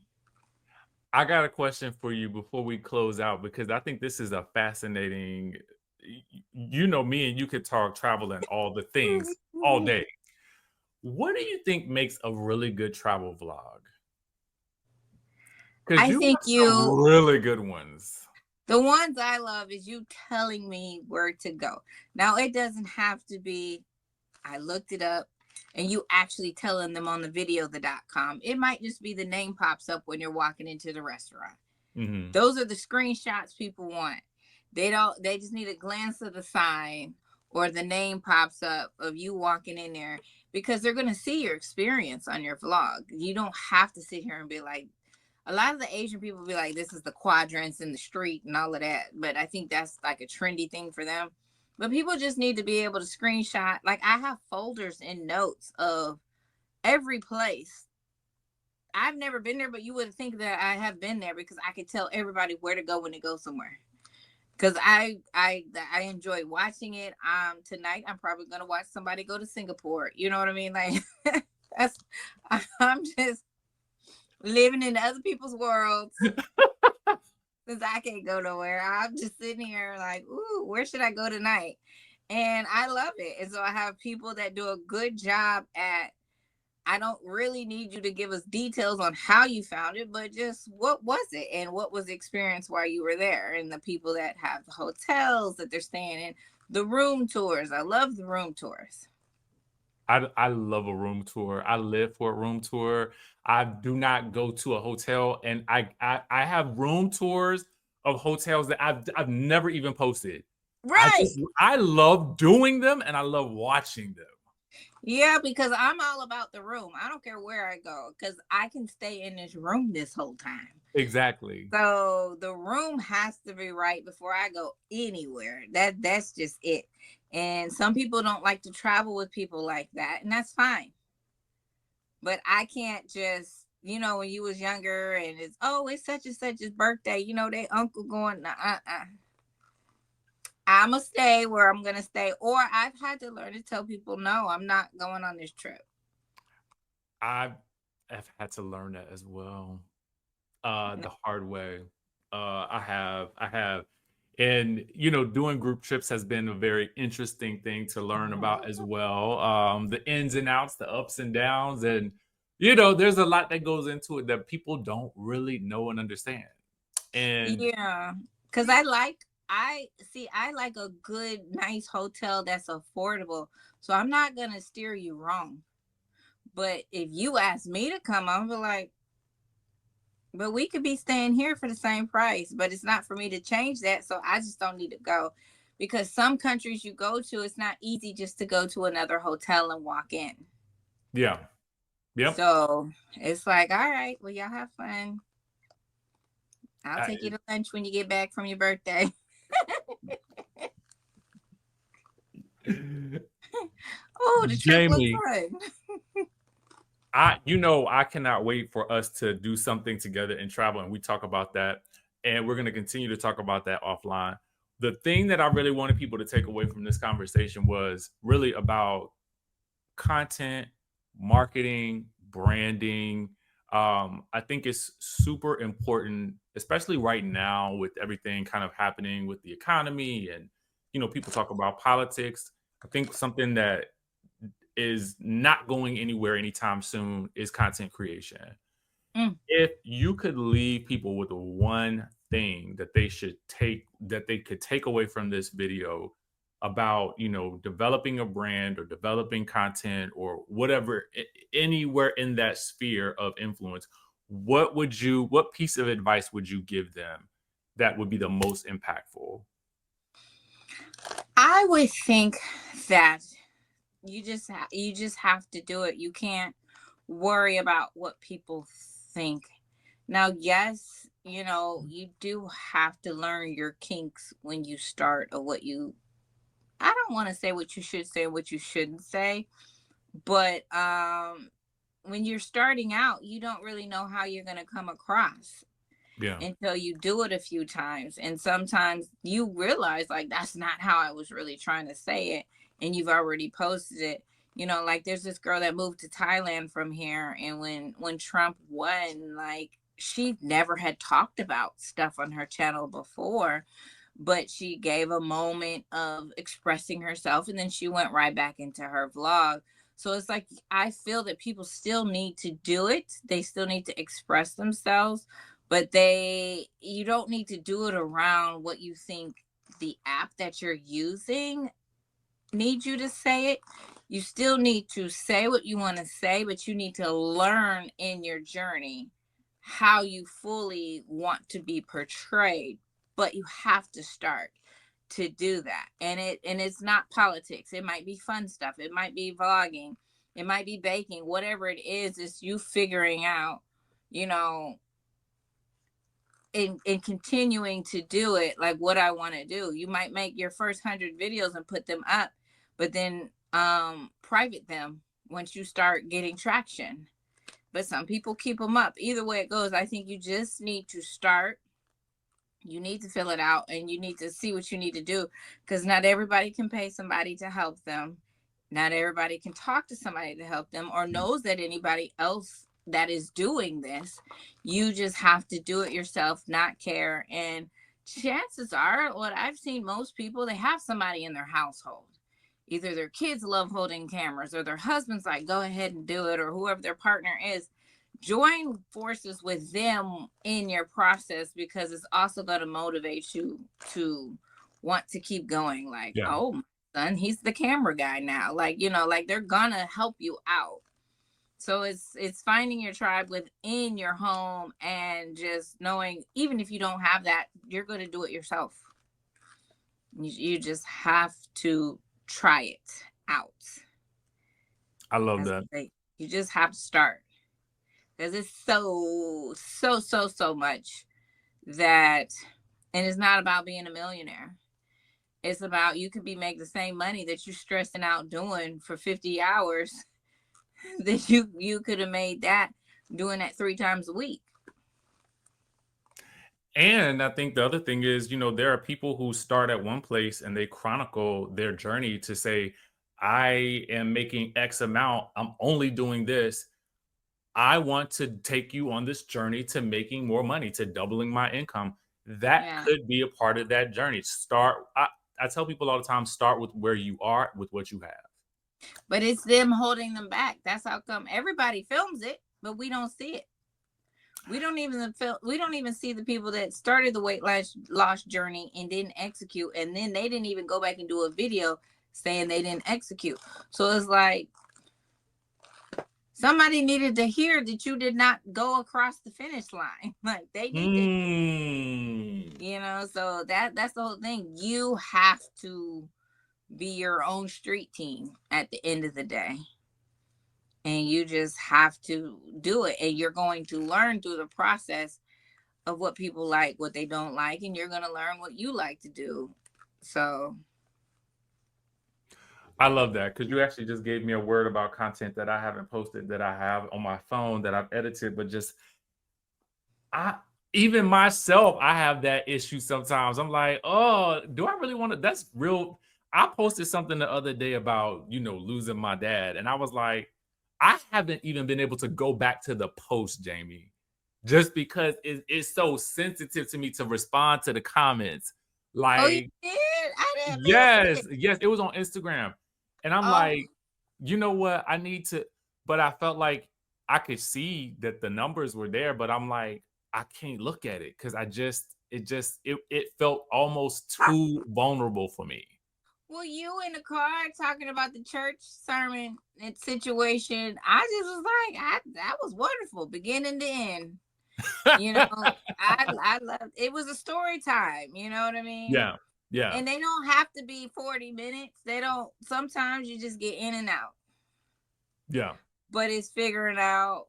I got a question for you before we close out, because I think this is a fascinating, you know, me and you could talk travel and all the things all day. What do you think makes a really good travel vlog? Because I you think have some really good ones. the ones I love is you telling me where to go. Now, it doesn't have to be, I looked it up, and you actually telling them on the video.com. It might just be the name pops up when you're walking into the restaurant. Those are the screenshots people want. They just need a glance of the sign or the name pops up of you walking in there, because they're going to see your experience on your vlog. You don't have to sit here and be like, a lot of the Asian people be like, this is the quadrants in the street and all of that. But I think that's like a trendy thing for them. But people just need to be able to screenshot. Like, I have folders and notes of every place. I've never been there, but you would think that I have been there, because I could tell everybody where to go when they go somewhere. Because I enjoy watching it. Tonight I'm probably gonna watch somebody go to Singapore. You know what I mean? Like, I'm just living in other people's worlds. Since I can't go nowhere, I'm just sitting here like, ooh, where should I go tonight? And I love it. And so I have people that do a good job at, I don't really need you to give us details on how you found it, but just what was it and what was the experience while you were there, and the people that have the hotels that they're staying in, the room tours. I love the room tours. I love a room tour. I live for a room tour. I do not go to a hotel, and I have room tours of hotels that I've never even posted. Right. I love doing them, and I love watching them. Yeah, because I'm all about the room. I don't care where I go, because I can stay in this room this whole time. Exactly. So the room has to be right before I go anywhere. That's just it. And some people don't like to travel with people like that, and that's fine. But I can't just, you know, when you was younger and it's such and such's birthday, you know, their uncle going, I'm going to stay where I'm going to stay. Or I've had to learn to tell people, no, I'm not going on this trip. I've had to learn that as well, the hard way. I have, and you know, doing group trips has been a very interesting thing to learn about as well. The ins and outs, the ups and downs, and You know, there's a lot that goes into it that people don't really know and understand. And Yeah, because I like a good, nice hotel that's affordable. So I'm not gonna steer you wrong. But if you ask me to come, I'm be like, but we could be staying here for the same price. But it's not for me to change that. So I just don't need to go. Because some countries you go to, it's not easy just to go to another hotel and walk in. yeah, yep. So it's like, all right, well, y'all have fun. I'll take you I, to lunch when you get back from your birthday. Oh, the trip looks Jamie, fun. I cannot wait for us to do something together and travel, and we talk about that, and we're going to continue to talk about that offline. The thing that I really wanted people to take away from this conversation was really about content, marketing, branding. I think it's super important, especially right now with everything kind of happening with the economy and people talk about politics. I think something that is not going anywhere anytime soon is content creation. Mm. If you could leave people with one thing that they could take away from this video about, developing a brand or developing content or whatever, anywhere in that sphere of influence, what piece of advice would you give them that would be the most impactful? I would think that you just have to do it. You can't worry about what people think. Now, yes, you do have to learn your kinks when you start, or what you I don't want to say what you should say and what you shouldn't say, but when you're starting out, you don't really know how you're going to come across Yeah. until you do it a few times. And sometimes you realize, like, that's not how I was really trying to say it. And you've already posted it. Like, there's this girl that moved to Thailand from here. And when Trump won, like, she never had talked about stuff on her channel before, but she gave a moment of expressing herself, and then she went right back into her vlog. So it's like, I feel that people still need to do it. They still need to express themselves, but you don't need to do it around what you think the app that you're using needs you to say it. You still need to say what you want to say, but you need to learn in your journey how you fully want to be portrayed. But you have to start to do that. And it's not politics. It might be fun stuff. It might be vlogging. It might be baking. Whatever it is, it's you figuring out, you know, in continuing to do it, like what I want to do. You might make your first 100 videos and put them up, but then private them once you start getting traction. But some people keep them up. Either way it goes, I think you just need to start. You need to fill it out, and you need to see what you need to do, because not everybody can pay somebody to help them. Not everybody can talk to somebody to help them, or knows that anybody else that is doing this. You just have to do it yourself, not care. And chances are, what I've seen, most people, they have somebody in their household. Either their kids love holding cameras, or their husband's like, go ahead and do it, or whoever their partner is. Join forces with them in your process, because it's also going to motivate you to want to keep going. Like, Yeah. oh, my son, he's the camera guy now. Like, like, they're gonna help you out. So it's finding your tribe within your home, and just knowing, even if you don't have that, you're going to do it yourself. You just have to try it out. I love that. You just have to start, because it's so much that, and it's not about being a millionaire. It's about, you could be making the same money that you're stressing out doing for 50 hours that you could have made that doing that 3 times a week. And I think the other thing is, there are people who start at one place and they chronicle their journey to say, I am making X amount. I'm only doing this. I want to take you on this journey to making more money, to doubling my income. That could be a part of that journey. I tell people all the time, start with where you are, with what you have. But it's them holding them back. That's how come everybody films it. but we don't see it. We don't even see the people that started the weight loss journey and didn't execute, and then they didn't even go back and do a video saying they didn't execute. So it's like somebody needed to hear that you did not go across the finish line. Like they need to, you know, so that's the whole thing. You have to be your own street team at the end of the day. And you just have to do it. And you're going to learn through the process of what people like, what they don't like, and you're going to learn what you like to do. So I love that, because you actually just gave me a word about content that I haven't posted, that I have on my phone, that I've edited, but just even myself, I have that issue sometimes. I'm like, oh, do I really want to? That's real. I posted something the other day about, you know, losing my dad, and I was like, I haven't even been able to go back to the post, Jami, just because it's so sensitive to me to respond to the comments. Like, oh, you did? I didn't. Yes, it was on Instagram. And I'm like, you know what? I need to, but I felt like I could see that the numbers were there, but I'm like, I can't look at it because it felt almost too vulnerable for me. Well, you in the car talking about the church sermon and situation, I just was like, that was wonderful, beginning to end. You know, I loved it. Was a story time, you know what I mean? Yeah. And they don't have to be 40 minutes. They don't, sometimes you just get in and out. Yeah. But it's figuring out,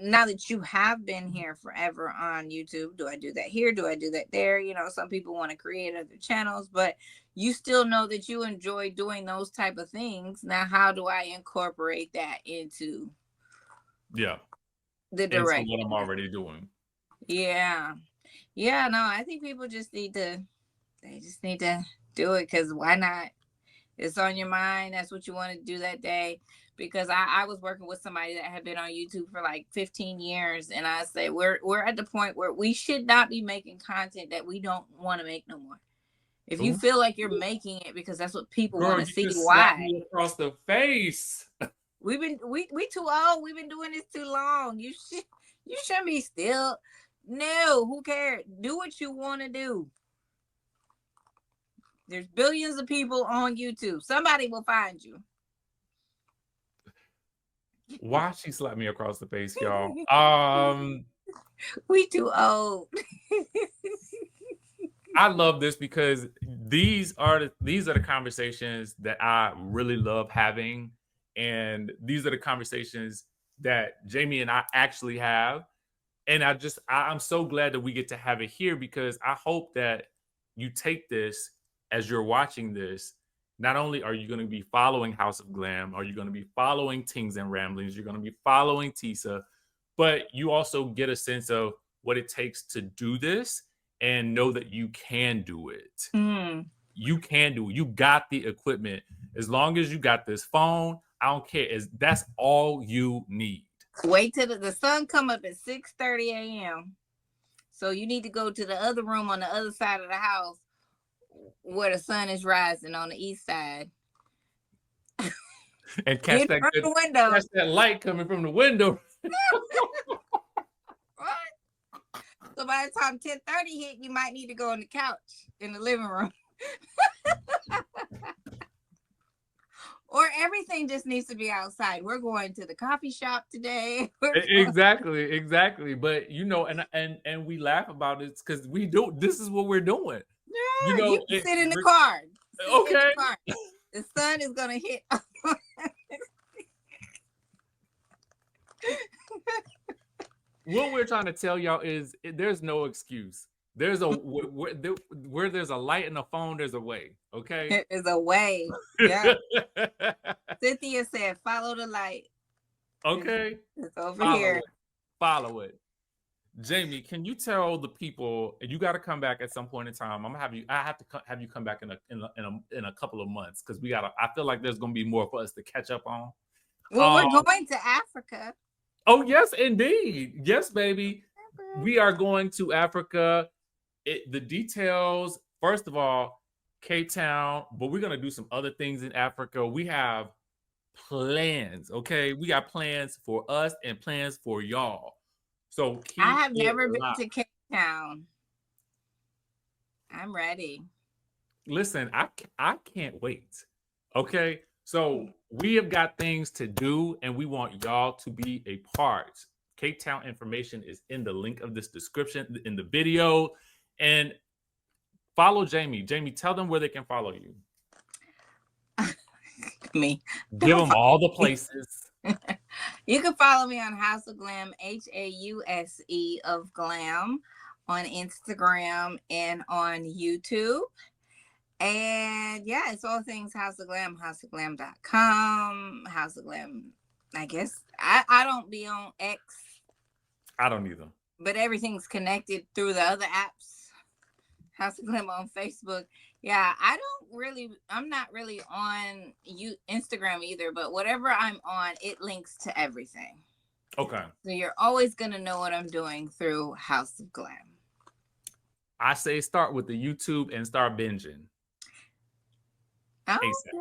now that you have been here forever on YouTube, do I do that here? Do I do that there? You know, some people want to create other channels, but you still know that you enjoy doing those type of things. Now, how do I incorporate that into the direction what I'm already doing? Yeah. No, I think people just need to do it, because why not? It's on your mind. That's what you want to do that day. Because I was working with somebody that had been on YouTube for like 15 years. And I say, we're at the point where we should not be making content that we don't want to make no more. If you feel like you're making it because that's what people want to see, why? Me across the face. We too old. We've been doing this too long. You shouldn't be still. No, who cares? Do what you want to do. There's billions of people on YouTube. Somebody will find you. Why she slapped me across the face, y'all? We too old. I love this because these are the conversations that I really love having, and these are the conversations that Jami and I actually have. And I'm so glad that we get to have it here, because I hope that you take this as you're watching this. Not only are you going to be following House of Glam, are you going to be following Tings and Ramblings, you're going to be following Tisa, but you also get a sense of what it takes to do this and know that you can do it. You can do it. You got the equipment. As long as you got this phone, I don't care. That's all you need. Wait till the sun come up at 6:30 a.m. So you need to go to the other room on the other side of the house where the sun is rising on the east side. And catch that light coming from the window. Right. So by the time 10:30 hit, you might need to go on the couch in the living room. Or everything just needs to be outside. We're going to the coffee shop today. Exactly. But you know, and we laugh about it because this is what we're doing. Yeah, you know, you can sit in the car. Okay. The sun is gonna hit. What we're trying to tell y'all is there's no excuse. There's where there's a light in the phone, there's a way. Okay. There's a way. Yeah. Cynthia said, "Follow the light." Okay. It's over here. Follow it. Jami, can you tell the people? And you got to come back at some point in time. I have to have you come back in a couple of months, because I feel like there's gonna be more for us to catch up on. Well, we're going to Africa. Oh yes, indeed. Yes, baby. We are going to Africa. The details, first of all, Cape Town, but we're gonna do some other things in Africa. We have plans. Okay, we got plans for us and plans for y'all. So I keep have it never been locked. to Cape Town. I'm ready. Listen, I can't wait. Okay, so we have got things to do, and we want y'all to be a part. Cape Town information is in the link of this description in the video, and follow Jami. Jami, tell them where they can follow you. Me. Give them all the places. You can follow me on House of Glam, HAUSE of Glam, on Instagram and on YouTube. And yeah, it's all things House of Glam, houseofglam.com, House of Glam. I guess I don't be on X. I don't either. But everything's connected through the other apps. House of Glam on Facebook. Yeah, I'm not really on Instagram either, but whatever I'm on, it links to everything. Okay. So you're always going to know what I'm doing through House of Glam. I say start with the YouTube and start binging. Oh, ASAP.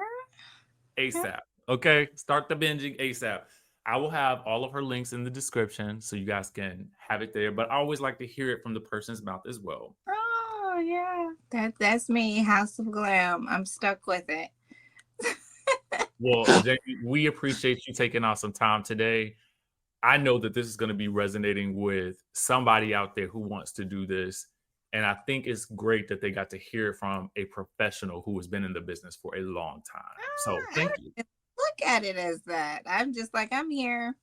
yeah. ASAP. Okay, start the binging ASAP. I will have all of her links in the description so you guys can have it there. But I always like to hear it from the person's mouth as well. Oh, yeah. That's me, House of Glam. I'm stuck with it. Well, Jami, we appreciate you taking out some time today. I know that this is going to be resonating with somebody out there who wants to do this. And I think it's great that they got to hear it from a professional who has been in the business for a long time. So thank you. Look at it as that. I'm just like, I'm here.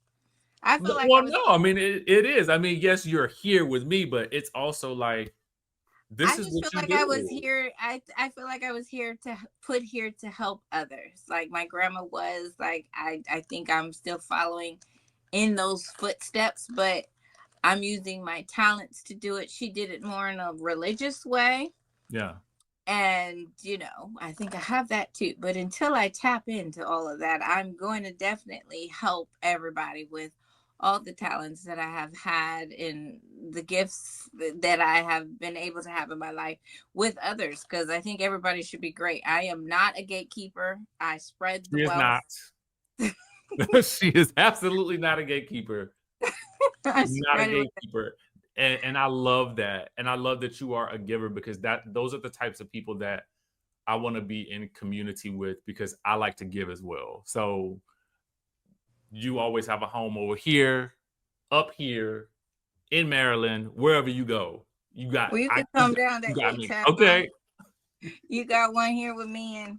I feel like I mean, it is. I mean, yes, you're here with me, but it's also like, this is what you do. I was here. I feel like I was here to help others. Like my grandma was. Like I think I'm still following in those footsteps, but I'm using my talents to do it. She did it more in a religious way. Yeah. And, I think I have that too. But until I tap into all of that, I'm going to definitely help everybody with all the talents that I have had and the gifts that I have been able to have in my life with others. Because I think everybody should be great. I am not a gatekeeper. I spread the wealth. Not. She is absolutely not a gatekeeper. Not a gatekeeper. And I love that. And I love that you are a giver, because those are the types of people that I want to be in community with, because I like to give as well. So you always have a home over here, up here, in Maryland, wherever you go. You got. Well, you can come down to H-Town. Okay. You got one here with me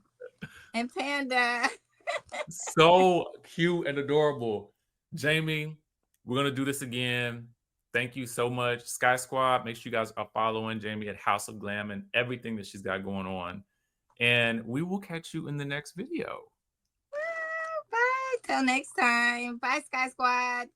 and Panda. So cute and adorable. Jami, we're going to do this again. Thank you so much. Skye Squad, make sure you guys are following Jami at House of Glam and everything that she's got going on. And we will catch you in the next video. Bye. Till next time. Bye, Skye Squad.